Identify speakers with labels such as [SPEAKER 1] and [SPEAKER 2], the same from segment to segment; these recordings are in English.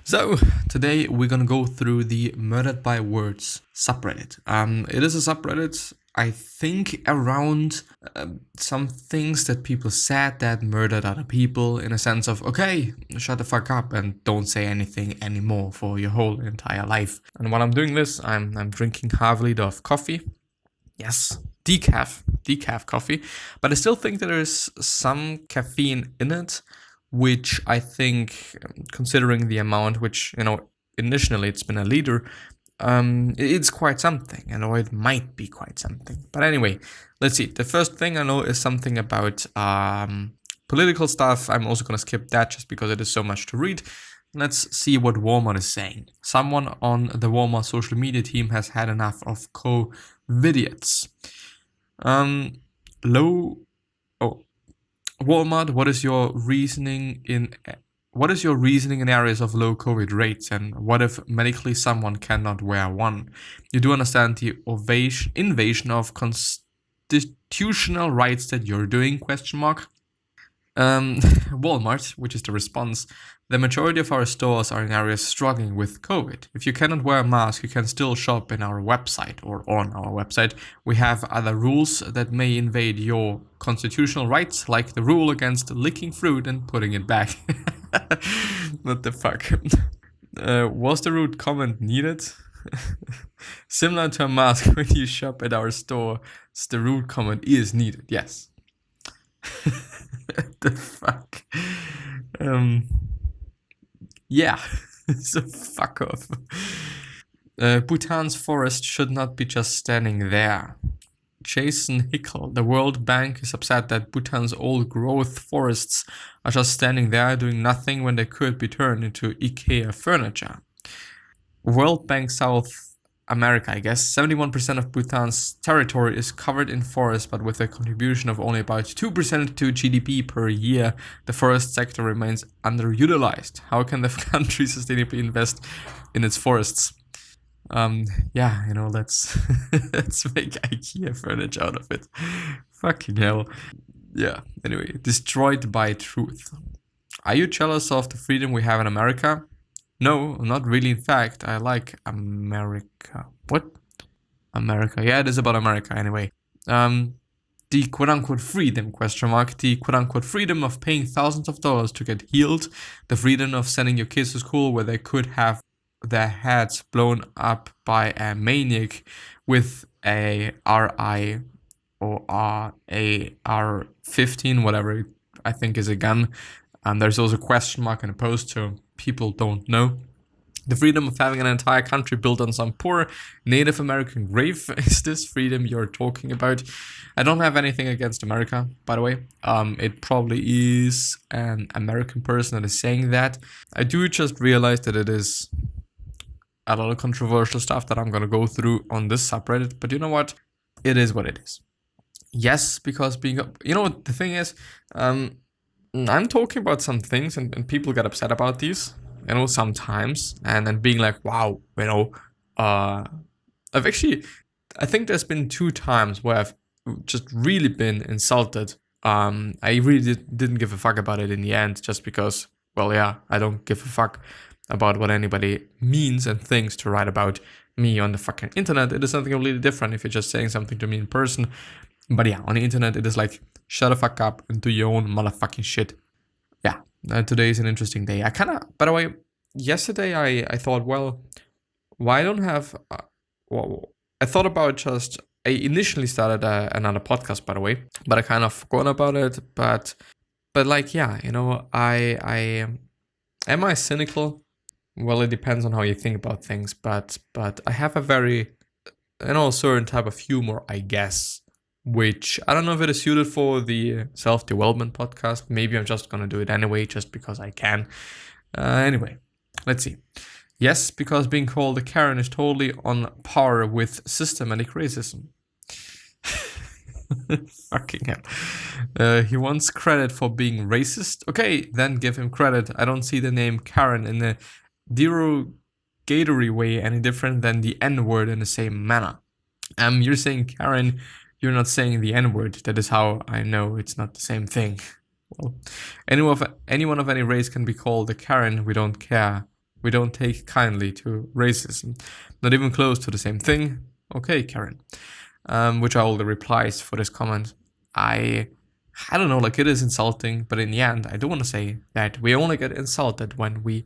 [SPEAKER 1] So today we're gonna go through the Murdered by Words subreddit. It is a subreddit, I think, around some things that people said that murdered other people, in a sense of, okay, shut the fuck up and don't say anything anymore for your whole entire life. And while I'm doing this, I'm drinking half a liter of coffee. Yes, decaf coffee, but I still think that there's some caffeine in it, which I think, considering the amount, which, initially it's been a liter, it's quite something, or it might be quite something. But anyway, let's see. The first thing I know is something about political stuff. I'm also going to skip that just because it is so much to read. Let's see what Walmart is saying. Someone on the Walmart social media team has had enough of COVIDiots. Walmart, what is your reasoning in areas of low COVID rates, and what if medically someone cannot wear one? You do understand the invasion of constitutional rights that you're doing? ? Walmart, which is the response. The majority of our stores are in areas struggling with COVID. If you cannot wear a mask, you can still shop in our website or on our website. We have other rules that may invade your constitutional rights, like the rule against licking fruit and putting it back. What the fuck? Was the rude comment needed? Similar to a mask, when you shop at our store, the rude comment is needed, yes. The fuck? Yeah, so fuck off. Bhutan's forest should not be just standing there. Jason Hickel, the World Bank is upset that Bhutan's old growth forests are just standing there doing nothing when they could be turned into IKEA furniture. World Bank South America, I guess. 71% of Bhutan's territory is covered in forest, but with a contribution of only about 2% to GDP per year, the forest sector remains underutilized. How can the country sustainably invest in its forests? Let's make IKEA furniture out of it. Fucking hell. Yeah, anyway, destroyed by truth. Are you jealous of the freedom we have in America? No, not really. In fact, I like America. What? America. Yeah, it is about America anyway. The quote-unquote freedom, the quote-unquote freedom of paying thousands of dollars to get healed, the freedom of sending your kids to school where they could have their heads blown up by a maniac with a RI or AR-15, whatever I think is a gun. There's also a question mark in a post, so people don't know. The freedom of having an entire country built on some poor Native American grave. Is this freedom you're talking about? I don't have anything against America, by the way. It probably is an American person that is saying that. I do just realize that it is a lot of controversial stuff that I'm going to go through on this subreddit, but you know what? It is what it is. Yes, because the thing is, I'm talking about some things and people get upset about these, sometimes, and then being like, wow, I think there's been 2 times where I've just really been insulted. I really didn't give a fuck about it in the end, just because, I don't give a fuck about what anybody means and thinks to write about me on the fucking internet. It is something completely different if you're just saying something to me in person. But yeah, on the internet, it is like, shut the fuck up and do your own motherfucking shit. Yeah, today is an interesting day. By the way, yesterday I thought, why don't have, I thought about I initially started another podcast, by the way, but I kind of forgot about it. But am I cynical? Well, it depends on how you think about things, but I have a very, certain type of humor, I guess, which I don't know if it is suited for the self-development podcast. Maybe I'm just going to do it anyway, just because I can. Anyway, let's see. Yes, because being called a Karen is totally on par with systematic racism. Fucking hell. He wants credit for being racist. Okay, then give him credit. I don't see the name Karen in a derogatory way any different than the N-word in the same manner. You're saying Karen, you're not saying the N-word. That is how I know it's not the same thing. Well, anyone of any race can be called a Karen. We don't care. We don't take kindly to racism. Not even close to the same thing. Okay, Karen. Which are all the replies for this comment. I don't know, like, it is insulting, but in the end, I do want to say that we only get insulted when we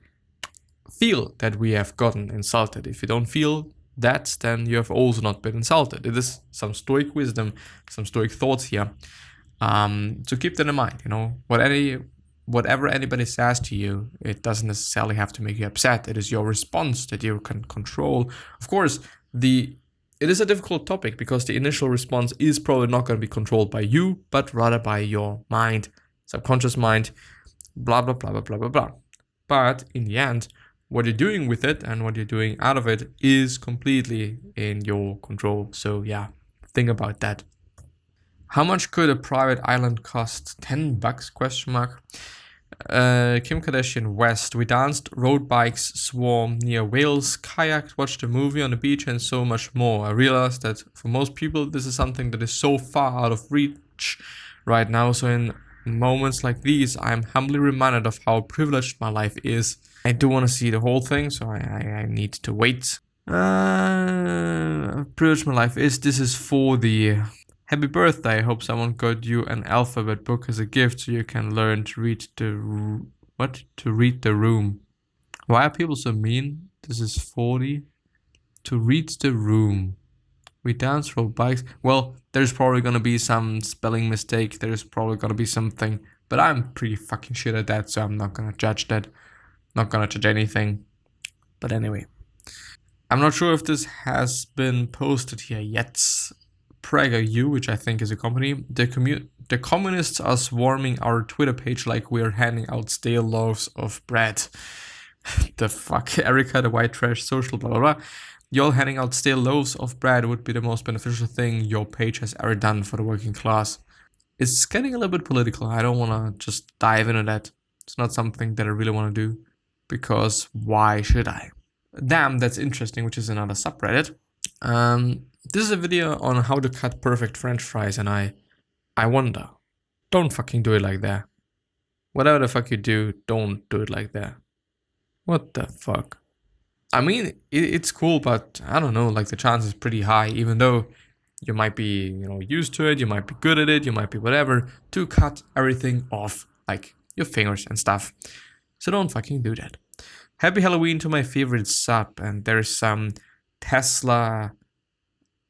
[SPEAKER 1] feel that we have gotten insulted. If you don't feel that, then you have also not been insulted. It is some stoic wisdom, some stoic thoughts here. So keep that in mind, whatever anybody says to you, it doesn't necessarily have to make you upset. It is your response that you can control. Of course, it is a difficult topic because the initial response is probably not going to be controlled by you, but rather by your mind, subconscious mind, blah, blah, blah, blah, blah, blah, blah. But in the end, what you're doing with it and what you're doing out of it is completely in your control. So yeah, think about that. How much could a private island cost? $10? Kim Kardashian West. We danced, rode bikes, swore near whales, kayaked, watched a movie on the beach, and so much more. I realized that for most people, this is something that is so far out of reach right now. So in moments like these, I'm humbly reminded of how privileged my life is. I do want to see the whole thing, so I need to wait. Privileged my life is. This is for the happy birthday. I hope someone got you an alphabet book as a gift so you can learn to read the read the room. Why are people so mean? This is 40. To read the room. We dance, rode bikes. Well, there's probably gonna be some spelling mistake. There's probably gonna be something, but I'm pretty fucking shit at that, so I'm not gonna judge that. Not gonna judge anything. But anyway, I'm not sure if this has been posted here yet. PragerU, which I think is a company, the communists are swarming our Twitter page like we're handing out stale loaves of bread. The fuck, Erica, the white trash social, blah blah blah. Y'all handing out stale loaves of bread would be the most beneficial thing your page has ever done for the working class. It's getting a little bit political. I don't want to just dive into that. It's not something that I really want to do, because why should I? Damn, that's interesting, which is another subreddit. This is a video on how to cut perfect French fries, and I wonder, don't fucking do it like that. Whatever the fuck you do, don't do it like that. What the fuck? I mean, it's cool, but I don't know, like the chance is pretty high, even though you might be, used to it, you might be good at it, you might be whatever, to cut everything off, like your fingers and stuff. So don't fucking do that. Happy Halloween to my favorite sub, and there's some Tesla,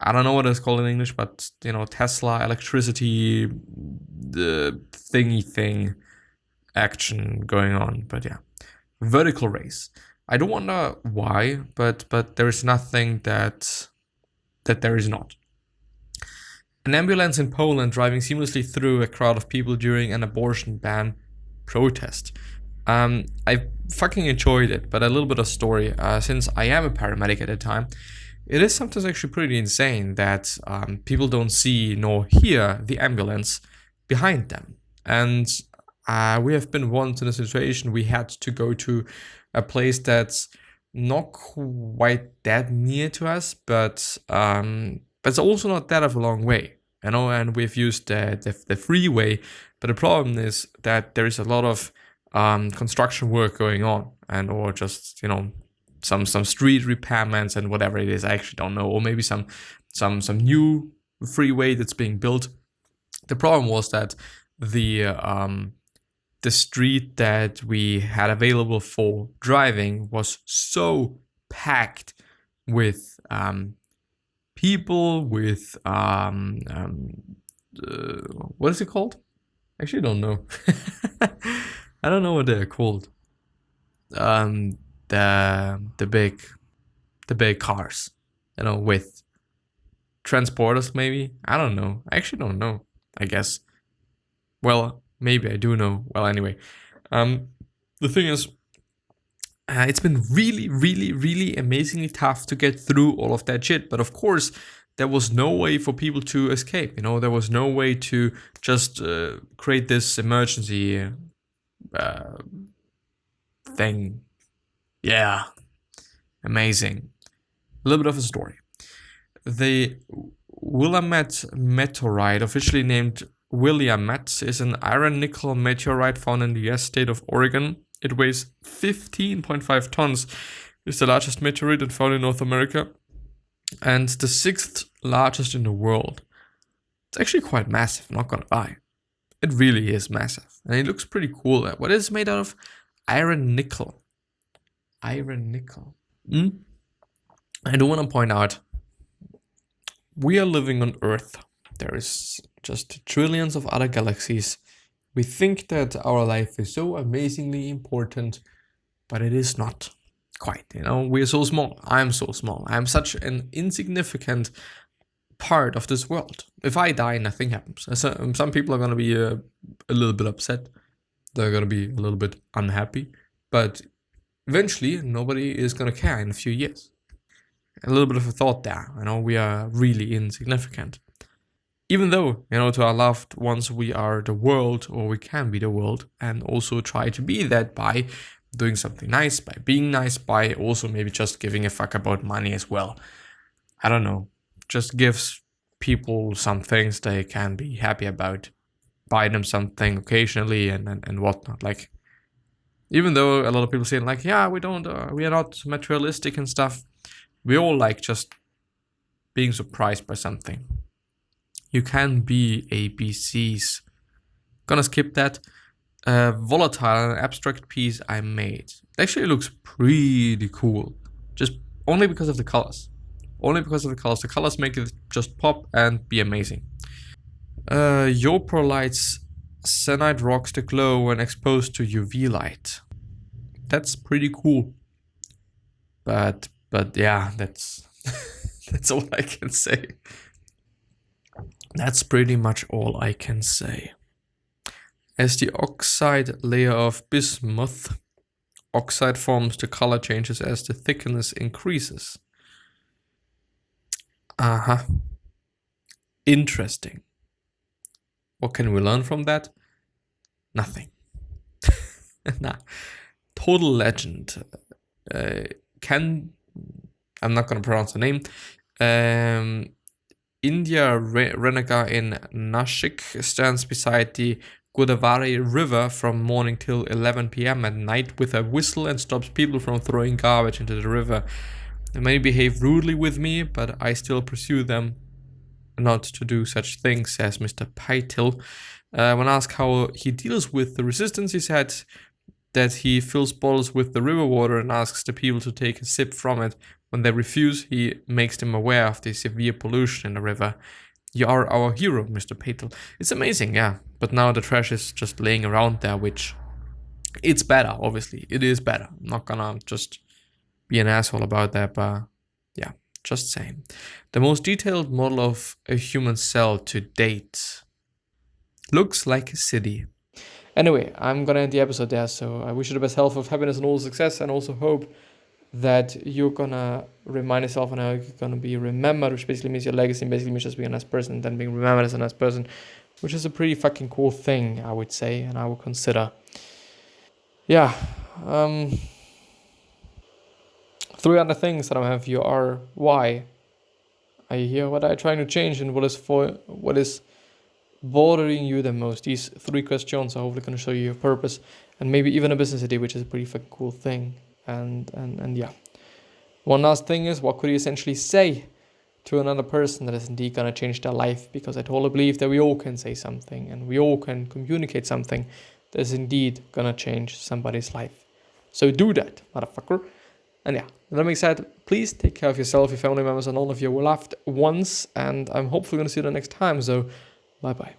[SPEAKER 1] I don't know what it's called in English, but Tesla electricity thingy thing action going on. But yeah, vertical race. I don't wonder why, but there is nothing that there is not. An ambulance in Poland driving seamlessly through a crowd of people during an abortion ban protest. I fucking enjoyed it, but a little bit of story. Since I am a paramedic at the time, it is sometimes actually pretty insane that people don't see nor hear the ambulance behind them. And we have been once in a situation we had to go to a place that's not quite that near to us, but it's also not that of a long way, and we've used the freeway. But the problem is that there is a lot of construction work going on, or just some street repairments and whatever it is. I actually don't know, or maybe some new freeway that's being built. The problem was that the street that we had available for driving was so packed with people, with what is it called? Actually, I don't know. I don't know what they're called. The big cars, with transporters, maybe. I don't know. I actually don't know, I guess. Well, maybe I do know. Well, anyway, the thing is, it's been really, really, really amazingly tough to get through all of that shit. But of course, there was no way for people to escape. There was no way to just create this emergency thing. Yeah, amazing. A little bit of a story. The Willamette meteorite, officially named Willamette, is an iron-nickel meteorite found in the US state of Oregon. It weighs 15.5 tons. It's the largest meteorite found in North America and the 6th largest in the world. It's actually quite massive, I'm not gonna lie. It really is massive. And it looks pretty cool. What is it made out of? Iron nickel. Iron nickel. I do want to point out, we are living on Earth. There is just trillions of other galaxies. We think that our life is so amazingly important, but it is not quite. We're so small. I'm so small. I'm such an insignificant part of this world. If I die, nothing happens. Some people are going to be a little bit upset. They're going to be a little bit unhappy. But eventually, nobody is going to care in a few years. A little bit of a thought there. We are really insignificant. Even though, to our loved ones, we are the world, or we can be the world, and also try to be that by doing something nice, by being nice, by also maybe just giving a fuck about money as well. I don't know. Just gives people some things they can be happy about. Buy them something occasionally and whatnot. Like, even though a lot of people say like, yeah, we are not materialistic and stuff. We all like just being surprised by something. You can be ABCs. Gonna skip that. Volatile, an abstract piece I made. It actually looks pretty cool. Just only because of the colors. Only because of the colors. The colors make it just pop and be amazing. Yopro lights cyanide rocks to glow when exposed to UV light. That's pretty cool. But yeah, that's that's all I can say. That's pretty much all I can say. As the oxide layer of bismuth, oxide forms, the color changes as the thickness increases. Interesting. What can we learn from that? Nothing. Nah. Total legend. I'm not going to pronounce the name. India Renaga in Nashik stands beside the Godavari River from morning till 11 p.m. at night with a whistle and stops people from throwing garbage into the river. They may behave rudely with me, but I still pursue them not to do such things, says Mr. Paitil. When asked how he deals with the resistance, he said that he fills bottles with the river water and asks the people to take a sip from it. When they refuse, he makes them aware of the severe pollution in the river. You are our hero, Mr. Paitil. It's amazing, yeah. But now the trash is just laying around there, which it's better, obviously. It is better. I'm not gonna just be an asshole about that, but yeah, just saying. The most detailed model of a human cell to date. Looks like a city. Anyway, I'm gonna end the episode there, so I wish you the best health, of happiness, and all success, and also hope that you're gonna remind yourself and how you're gonna be remembered, which basically means your legacy, basically means just being a nice person and then being remembered as a nice person, which is a pretty fucking cool thing, I would say, and I would consider. Yeah. 3 other things that I have here are: why are you here? What are you trying to change? And what is bothering you the most? These 3 questions are hopefully going to show you your purpose and maybe even a business idea, which is a pretty fucking cool thing. And yeah. One last thing is, what could you essentially say to another person that is indeed going to change their life? Because I totally believe that we all can say something and we all can communicate something that is indeed going to change somebody's life. So do that, motherfucker. And yeah, that being said, please take care of yourself, your family members, and all of your loved ones. And I'm hopefully going to see you the next time. So bye-bye.